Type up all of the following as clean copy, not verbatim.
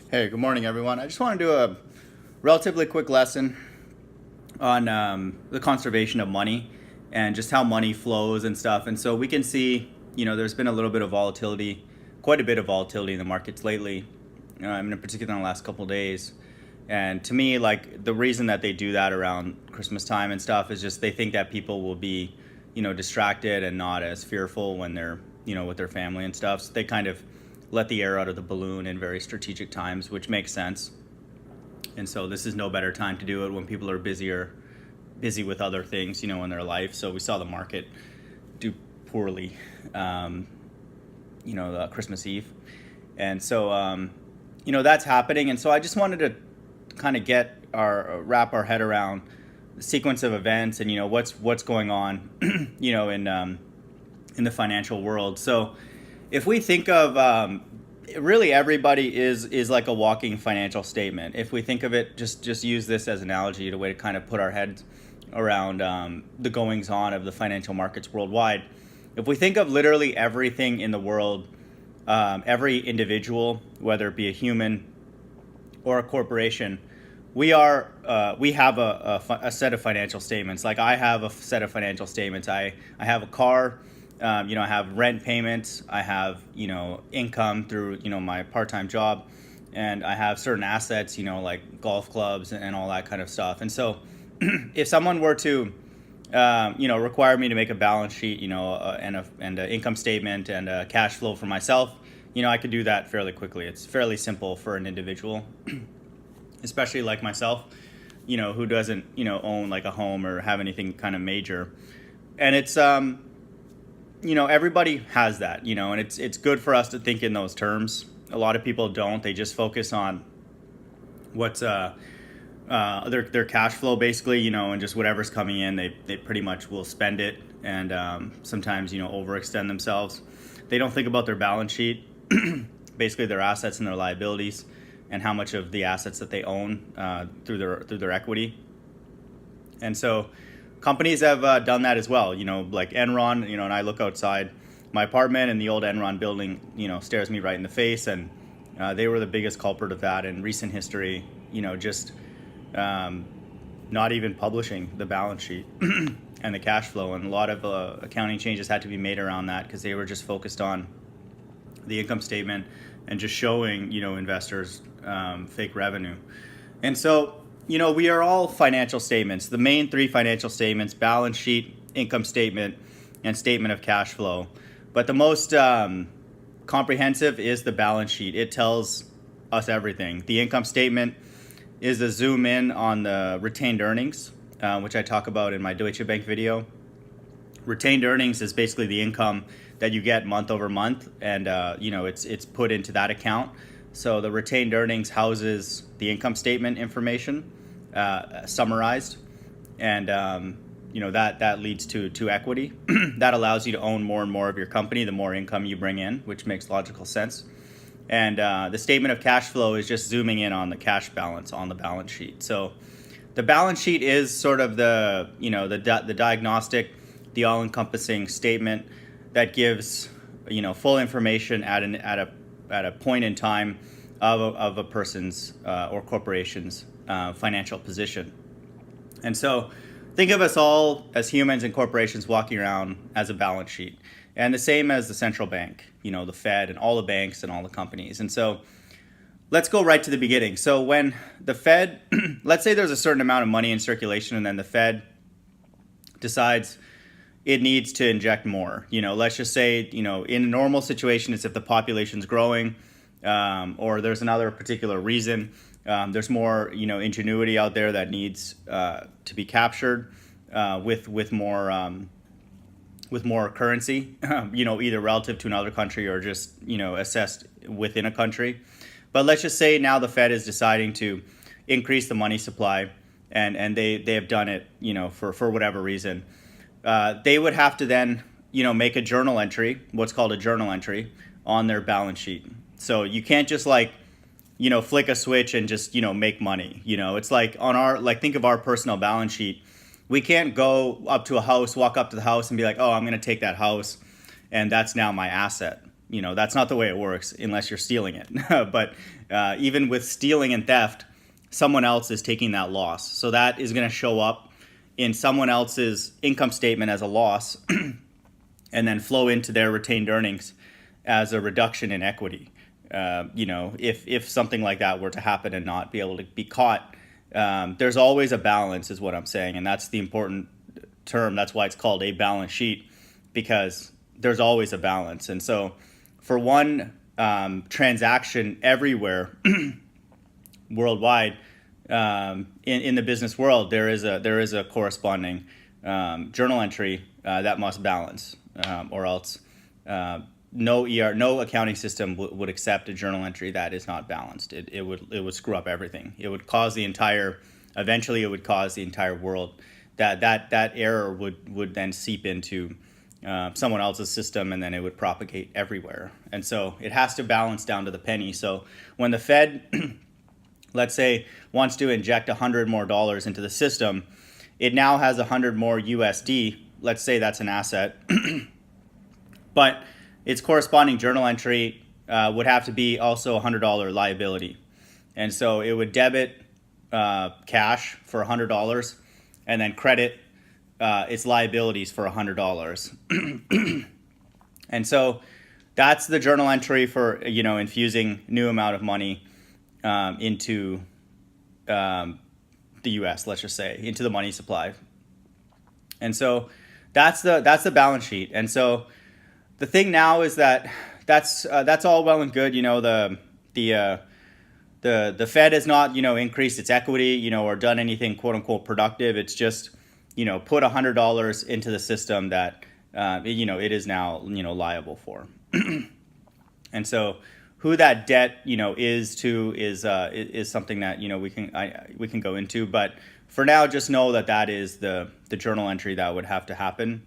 Hey, good morning, everyone. I just want to do a relatively quick lesson on the conservation of money and just how money flows and stuff. And so we can see, there's been a little bit of volatility, quite a bit of volatility in the markets lately, in particular in the last couple of days. And to me, like the reason that they do that around Christmas time and stuff is just they think that people will be, distracted and not as fearful when they're, with their family and stuff. So they kind of let the air out of the balloon in very strategic times, which makes sense. And so this is no better time to do it when people are busy with other things, in their life. So we saw the market do poorly, Christmas Eve. And so, that's happening. And so I just wanted to kind of wrap our head around the sequence of events and, what's going on, in the financial world. So if we think of really everybody is like a walking financial statement. If we think of it, just use this as an analogy, a way to kind of put our heads around the goings on of the financial markets worldwide. If we think of literally everything in the world, every individual, whether it be a human or a corporation, we have a set of financial statements. Like I have a set of financial statements. I have a car. I have rent payments, I have, income through, my part-time job, and I have certain assets, like golf clubs and all that kind of stuff. And so if someone were to, require me to make a balance sheet, and an income statement and a cash flow for myself, I could do that fairly quickly. It's fairly simple for an individual, especially like myself, who doesn't, own like a home or have anything kind of major. And it's, everybody has that, and it's good for us to think in those terms. A lot of people don't. They just focus on what's their cash flow basically, and just whatever's coming in, they pretty much will spend it and sometimes, overextend themselves. They don't think about their balance sheet, basically their assets and their liabilities and how much of the assets that they own through their equity. And so companies have done that as well, like Enron, and I look outside my apartment and the old Enron building, stares me right in the face. And they were the biggest culprit of that in recent history, just not even publishing the balance sheet and the cash flow. And a lot of accounting changes had to be made around that because they were just focused on the income statement and just showing, investors fake revenue. And so, we are all financial statements. The main three financial statements: balance sheet, income statement, and statement of cash flow. But the most comprehensive is the balance sheet. It tells us everything. The income statement is a zoom in on the retained earnings, which I talk about in my Deutsche Bank video. Retained earnings is basically the income that you get month over month, and it's put into that account. So the retained earnings houses the income statement information, summarized, and that leads to equity. That allows you to own more and more of your company the more income you bring in, which makes logical sense. And the statement of cash flow is just zooming in on the cash balance on the balance sheet. So the balance sheet is sort of the the diagnostic, the all-encompassing statement that gives full information at a point in time of a person's or corporation's financial position. And so think of us all as humans and corporations walking around as a balance sheet, and the same as the central bank, the Fed and all the banks and all the companies. And so let's go right to the beginning. So when the Fed, let's say there's a certain amount of money in circulation, and then the Fed decides it needs to inject more. Let's just say, in a normal situation, it's if the population's growing, or there's another particular reason. There's more, ingenuity out there that needs to be captured with more currency, either relative to another country or just, assessed within a country. But let's just say now the Fed is deciding to increase the money supply, and they have done it, for whatever reason. They would have to then, make a journal entry, what's called a journal entry, on their balance sheet. So you can't just flick a switch and just, make money. It's like think of our personal balance sheet. We can't go up to a house, walk up to the house and be like, oh, I'm going to take that house and that's now my asset. that's not the way it works unless you're stealing it. But even with stealing and theft, someone else is taking that loss. So that is going to show up in someone else's income statement as a loss and then flow into their retained earnings as a reduction in equity. If something like that were to happen and not be able to be caught, there's always a balance is what I'm saying. And that's the important term. That's why it's called a balance sheet, because there's always a balance. And so for one transaction everywhere worldwide, in the business world, there is a corresponding journal entry that must balance, or else no accounting system would accept a journal entry that is not balanced. It would screw up everything. It would cause eventually it would cause the entire world. That error would then seep into someone else's system, and then it would propagate everywhere. And so it has to balance down to the penny. So when the Fed, let's say, wants to inject $100 more into the system, it now has 100 more USD. Let's say that's an asset, but its corresponding journal entry would have to be also a $100 liability. And so it would debit cash for $100 and then credit its liabilities for $100. And so that's the journal entry for, infusing new amount of money into the US, let's just say, into the money supply. And so that's the balance sheet. And so the thing now is that's all well and good. The Fed has not, increased its equity, or done anything quote unquote productive. It's just, put $100 into the system that, it is now, liable for. And so who that debt, is to is something that, we can go into. But for now, just know that is the journal entry that would have to happen.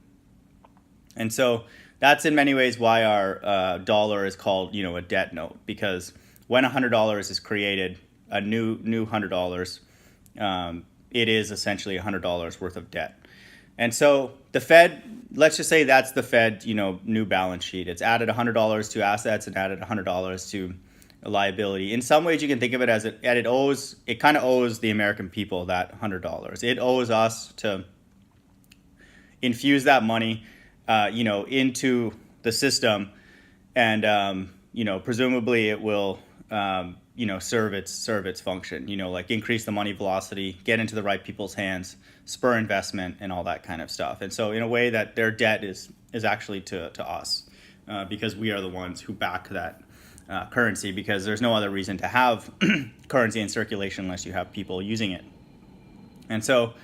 And so that's in many ways why our dollar is called, a debt note, because when $100 is created, a new $100, it is essentially $100 worth of debt. And so the Fed, let's just say that's the Fed, new balance sheet. It's added $100 to assets and added $100 to a liability. In some ways, you can think of it as it kind of owes the American people that $100. It owes us to infuse that money, into the system, and presumably it will serve its function, like increase the money velocity, get into the right people's hands, spur investment, and all that kind of stuff. And so in a way that their debt is actually to us, because we are the ones who back that currency, because there's no other reason to have currency in circulation unless you have people using it. And so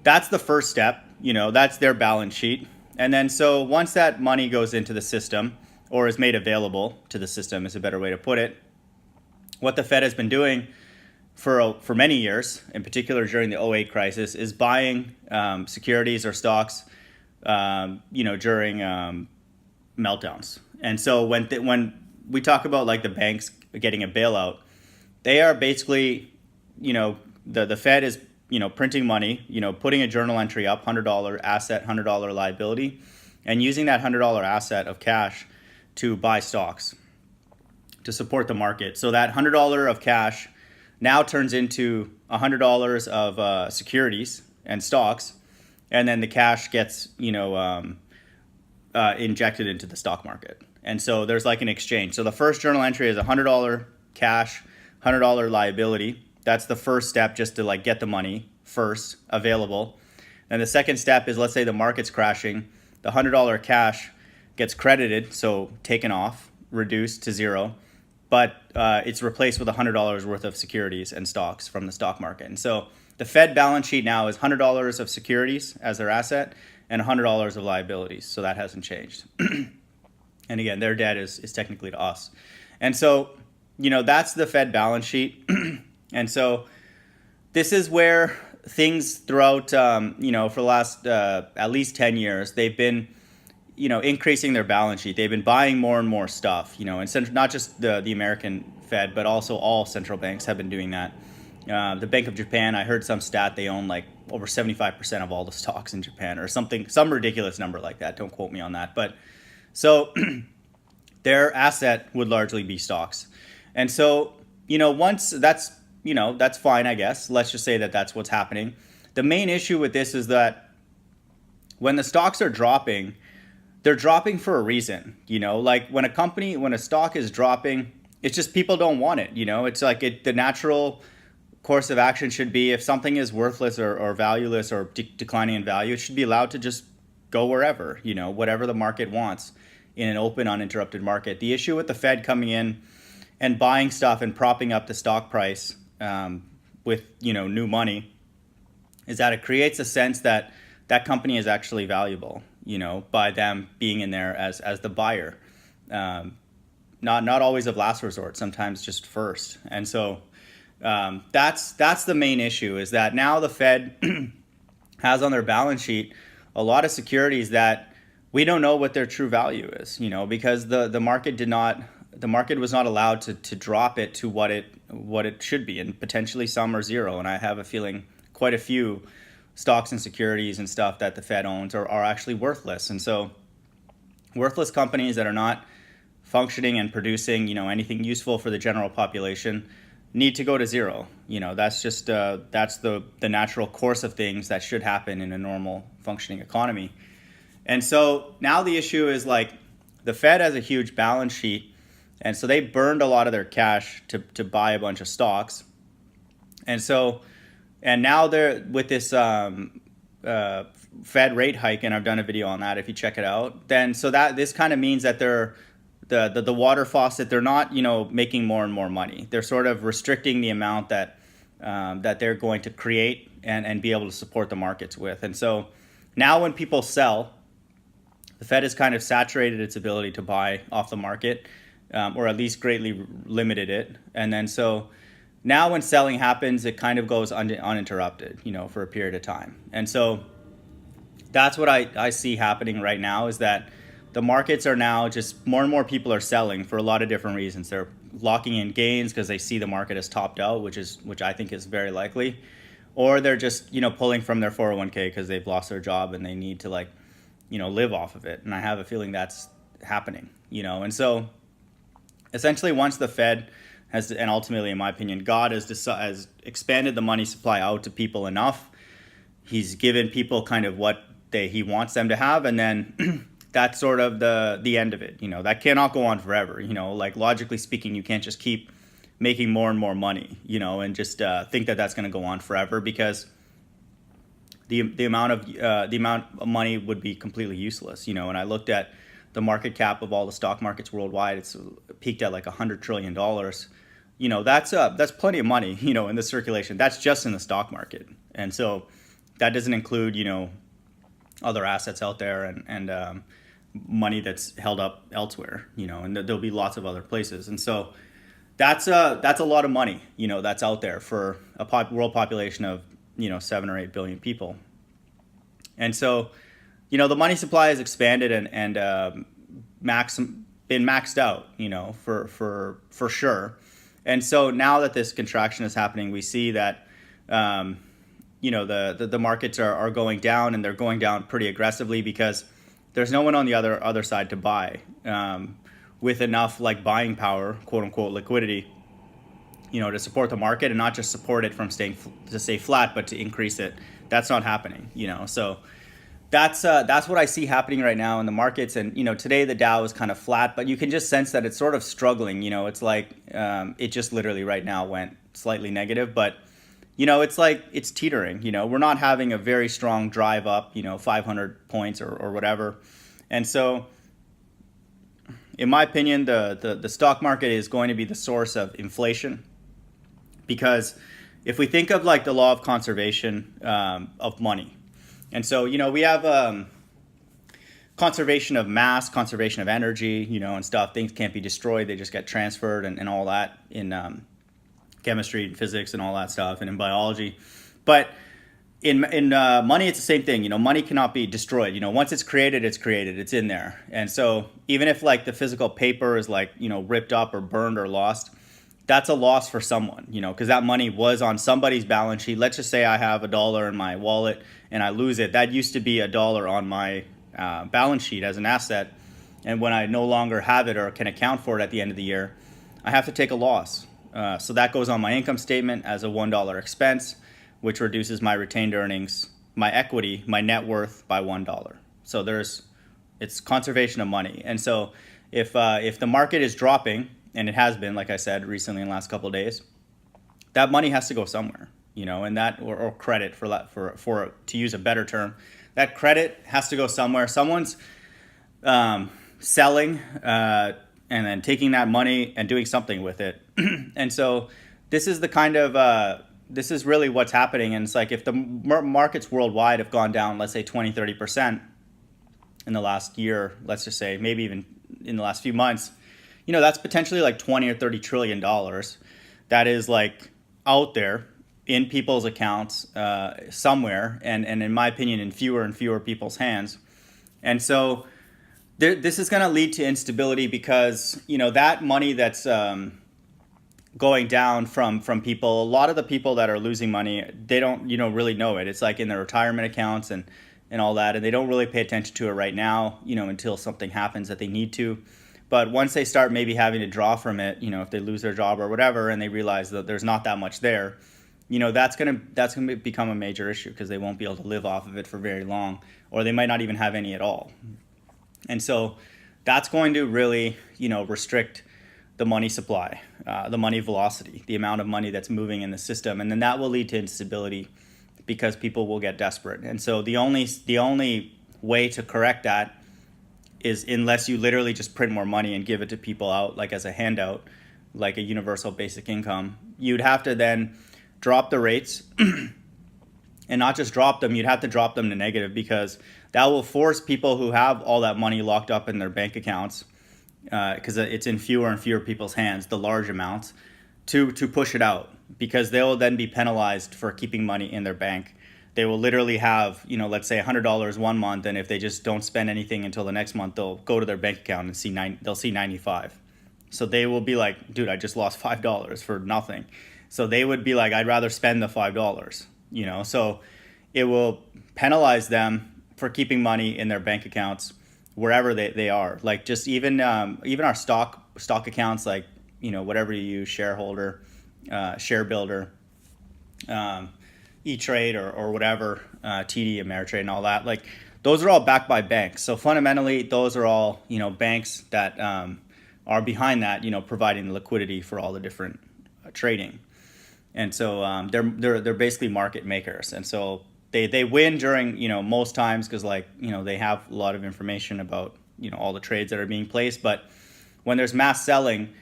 that's the first step, that's their balance sheet. And then so once that money goes into the system, or is made available to the system is a better way to put it, what the Fed has been doing for many years, in particular during the '08 crisis, is buying securities or stocks, during meltdowns. And so when we talk about like the banks getting a bailout, they are basically, the Fed is, printing money, putting a journal entry up, $100 asset, $100 liability, and using that $100 asset of cash to buy stocks to support the market. So that $100 of cash now turns into $100 of securities and stocks, and then the cash gets, injected into the stock market. And so there's like an exchange. So the first journal entry is $100 cash, $100 liability. That's the first step, just to like get the money first available. And the second step is, let's say the market's crashing, the $100 cash gets credited, so taken off, reduced to zero, but it's replaced with $100 worth of securities and stocks from the stock market. And so the Fed balance sheet now is $100 of securities as their asset and $100 of liabilities. So that hasn't changed. And again, their debt is technically to us. And so, that's the Fed balance sheet. And so this is where things throughout, for the last at least 10 years, they've been, increasing their balance sheet. They've been buying more and more stuff, and not just the American Fed, but also all central banks have been doing that. The Bank of Japan, I heard some stat, they own like over 75% of all the stocks in Japan, or some ridiculous number like that. Don't quote me on that. But so their asset would largely be stocks. And so, once that's, that's fine, I guess. Let's just say that that's what's happening. The main issue with this is that when the stocks are dropping, they're dropping for a reason. Like when a stock is dropping, it's just people don't want it. It's like the natural course of action should be, if something is worthless or valueless or declining in value, it should be allowed to just go wherever, whatever the market wants in an open, uninterrupted market. The issue with the Fed coming in and buying stuff and propping up the stock price with new money is that it creates a sense that that company is actually valuable, by them being in there as the buyer, not always of last resort, sometimes just first. And so that's the main issue, is that now the Fed has on their balance sheet a lot of securities that we don't know what their true value is, because the market was not allowed to drop it to what it should be, and potentially some are zero. And I have a feeling quite a few stocks and securities and stuff that the Fed owns are actually worthless. And so worthless companies that are not functioning and producing, anything useful for the general population need to go to zero. That's just that's the natural course of things that should happen in a normal functioning economy. And so now the issue is, like, the Fed has a huge balance sheet, and so they burned a lot of their cash to buy a bunch of stocks. And now they're with this Fed rate hike, and I've done a video on that if you check it out. Then so that this kind of means that they're the water faucet, they're not making more and more money. They're sort of restricting the amount that they're going to create and be able to support the markets with. And so now when people sell, the Fed has kind of saturated its ability to buy off the market, or at least greatly limited it. And then so now when selling happens, it kind of goes uninterrupted, for a period of time. And so that's what I see happening right now, is that the markets are now just more and more people are selling for a lot of different reasons. They're locking in gains because they see the market has topped out, which I think is very likely. Or they're just, pulling from their 401k because they've lost their job and they need to live off of it. And I have a feeling that's happening, And so essentially once the Fed has, and ultimately in my opinion, God has expanded the money supply out to people enough, he's given people kind of what he wants them to have, and then that's sort of the end of it. That cannot go on forever. Like, logically speaking, you can't just keep making more and more money, and just think that that's going to go on forever, because the amount of money would be completely useless. And I looked at the market cap of all the stock markets worldwide. It's peaked at like $100 trillion. That's plenty of money, in the circulation. That's just in the stock market. And so that doesn't include, other assets out there and money that's held up elsewhere, and there'll be lots of other places. And so that's a lot of money, that's out there for a world population of, 7 or 8 billion people. And so, the money supply has expanded and been maxed out, for sure. And so now that this contraction is happening, we see that, the markets are going down, and they're going down pretty aggressively because there's no one on the other side to buy with enough buying power, quote unquote liquidity, to support the market, and not just support it from stay flat, but to increase it. That's not happening, So that's what I see happening right now in the markets. And today the Dow is kind of flat, but you can just sense that it's sort of struggling. It's like it just literally right now went slightly negative, but it's like it's teetering. We're not having a very strong drive up, 500 points or whatever. And so, in my opinion, the stock market is going to be the source of inflation, because if we think of the law of conservation of money, and so we have conservation of mass, conservation of energy, and stuff. Things can't be destroyed; they just get transferred, and all that in chemistry and physics and all that stuff, and in biology. But in money, it's the same thing. Money cannot be destroyed. Once it's created, it's in there. And so even if the physical paper is ripped up or burned or lost, that's a loss for someone, because that money was on somebody's balance sheet. Let's just say I have $1 in my wallet and I lose it. That used to be $1 on my balance sheet as an asset. And when I no longer have it or can account for it at the end of the year, I have to take a loss. So that goes on my income statement as a $1 expense, which reduces my retained earnings, my equity, my net worth by $1. So it's conservation of money. And so if the market is dropping, and it has been, like I said, recently in the last couple of days, that money has to go somewhere, and that, or credit for to use a better term, that credit has to go somewhere. Someone's selling and then taking that money and doing something with it. And so this is the kind of this is really what's happening. And it's like if the markets worldwide have gone down, let's say 20-30% in the last year, let's just say maybe even in the last few months, that's potentially like 20 or 30 trillion dollars that is like out there in people's accounts somewhere, and in my opinion in fewer and fewer people's hands. And so this is going to lead to instability because that money that's going down from people, a lot of the people that are losing money, they don't really know it. It's like in their retirement accounts and all that, and they don't really pay attention to it right now, until something happens that they need to. But once they start maybe having to draw from it, if they lose their job or whatever, and they realize that there's not that much there, that's gonna become a major issue because they won't be able to live off of it for very long, or they might not even have any at all. And so that's going to really, restrict the money supply, the money velocity, the amount of money that's moving in the system, and then that will lead to instability because people will get desperate. And so the only way to correct that is unless you literally just print more money and give it to people out like as a handout, like a universal basic income. You'd have to then drop the rates and not just drop them, you'd have to drop them to negative, because that will force people who have all that money locked up in their bank accounts, because it's in fewer and fewer people's hands, the large amounts, to push it out, because they will then be penalized for keeping money in their bank. They will literally have, let's say $100 one month, and if they just don't spend anything until the next month, they'll go to their bank account and they'll see 95. So they will be like, dude, I just lost $5 for nothing. So they would be like, I'd rather spend the $5, So it will penalize them for keeping money in their bank accounts wherever they are. Like just even our stock accounts, like, whatever you use, shareholder, share builder, E-Trade or whatever, TD, Ameritrade and all that, like those are all backed by banks. So fundamentally, those are all, banks that are behind that, providing the liquidity for all the different trading. And so they're basically market makers. And so they win during, most times because they have a lot of information about, all the trades that are being placed. But when there's mass selling,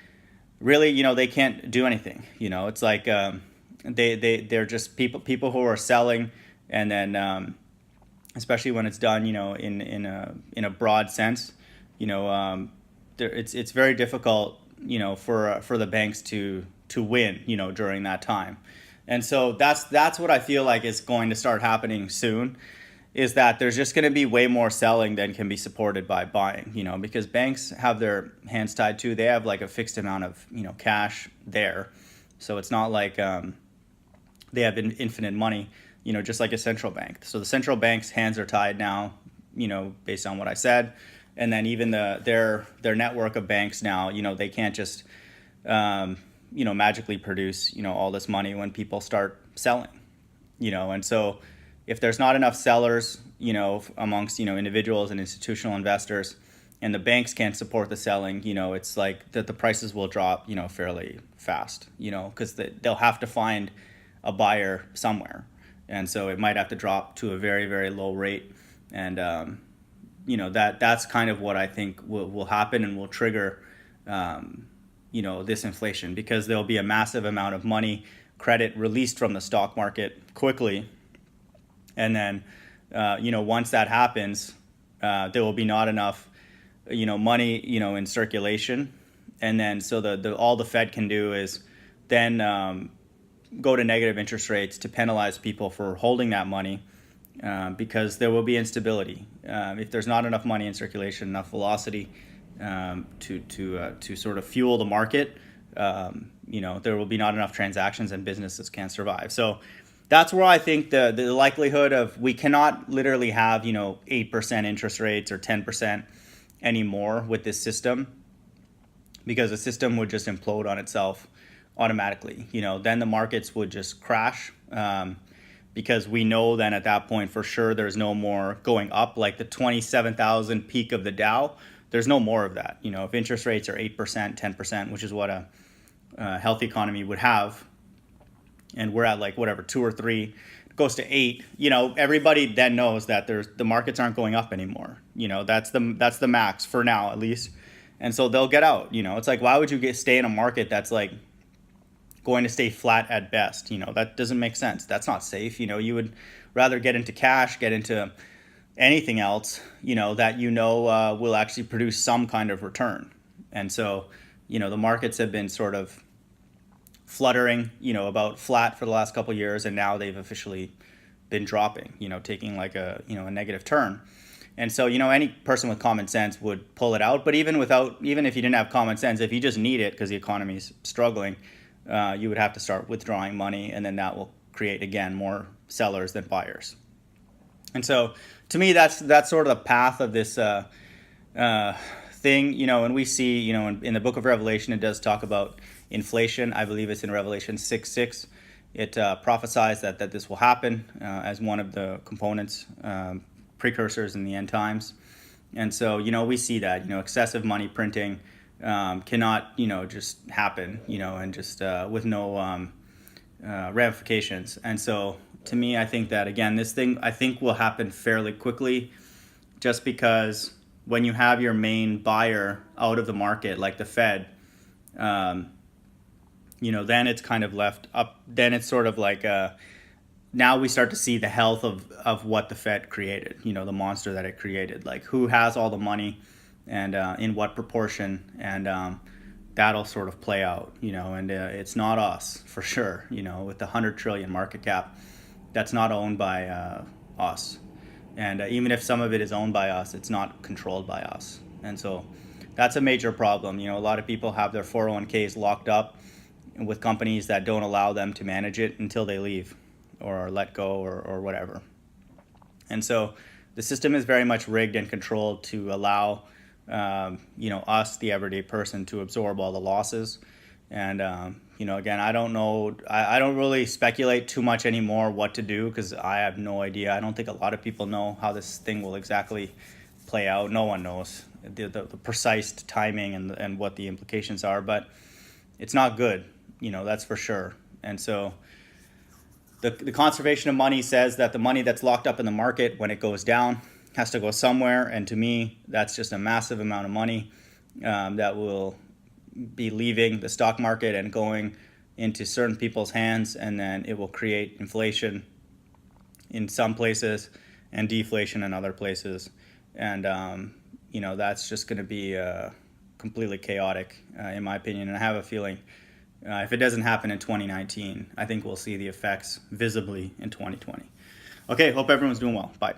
really, they can't do anything. It's like they're just people who are selling, and then especially when it's done, in a broad sense, it's very difficult, for the banks to win, during that time. And so that's what I feel like is going to start happening soon, is that there's just going to be way more selling than can be supported by buying, because banks have their hands tied too. They have like a fixed amount of, cash there. So it's not like they have infinite money, just like a central bank. So the central bank's hands are tied now, based on what I said. And then even their network of banks now, they can't just, magically produce, all this money when people start selling, and so if there's not enough sellers, amongst, individuals and institutional investors, and the banks can't support the selling, it's like that the prices will drop, fairly fast, because they'll have to find a buyer somewhere. And so it might have to drop to a very, very low rate. And, that's kind of what I think will happen and will trigger, this inflation, because there'll be a massive amount of money, credit released from the stock market quickly. And then, once that happens, there will be not enough, money, in circulation. And then so all the Fed can do is then go to negative interest rates to penalize people for holding that money, because there will be instability. If there's not enough money in circulation, enough velocity to sort of fuel the market, there will be not enough transactions and businesses can't survive. So that's where I think the likelihood of, we cannot literally have, 8% interest rates or 10%, anymore with this system, because the system would just implode on itself automatically. Then the markets would just crash, because we know then at that point for sure there's no more going up, like the 27,000 peak of the Dow. There's no more of that. If interest rates are 8%, 10%, which is what a healthy economy would have, and we're at like whatever 2 or 3, it goes to 8. Everybody then knows that the markets aren't going up anymore. That's the max for now at least, and so they'll get out. It's like, why would you stay in a market that's like going to stay flat at best? That doesn't make sense. That's not safe. You would rather get into cash, get into anything else, that will actually produce some kind of return. And so, the markets have been sort of fluttering, about flat for the last couple of years, and now they've officially been dropping, taking like a negative turn. And so, any person with common sense would pull it out. But even if you didn't have common sense, if you just need it because the economy's struggling, you would have to start withdrawing money, and then that will create, again, more sellers than buyers. And so, to me, that's sort of the path of this thing, and we see, in the book of Revelation, it does talk about inflation. I believe it's in Revelation 6:6. It prophesies that this will happen as one of the components, precursors in the end times. And so, we see that, excessive money printing cannot, just happen, and just with no ramifications. And so, to me, I think that, again, this thing, I think, will happen fairly quickly, just because when you have your main buyer out of the market, like the Fed, then it's kind of left up. Then it's sort of like now we start to see the health of what the Fed created, the monster that it created, like who has all the money and in what proportion, and that'll sort of play out, and it's not us for sure, with the 100 trillion market cap. That's not owned by us. And even if some of it is owned by us, it's not controlled by us. And so that's a major problem. A lot of people have their 401ks locked up with companies that don't allow them to manage it until they leave or are let go or whatever. And so the system is very much rigged and controlled to allow us, the everyday person, to absorb all the losses. And again, I don't know. I don't really speculate too much anymore what to do, because I have no idea. I don't think a lot of people know how this thing will exactly play out. No one knows the precise timing and what the implications are, but it's not good, that's for sure. And so the conservation of money says that the money that's locked up in the market, when it goes down, has to go somewhere. And to me, that's just a massive amount of money that will be leaving the stock market and going into certain people's hands, and then it will create inflation in some places and deflation in other places. And that's just going to be completely chaotic, in my opinion. And I have a feeling if it doesn't happen in 2019, I think we'll see the effects visibly in 2020. Okay, hope everyone's doing well. Bye.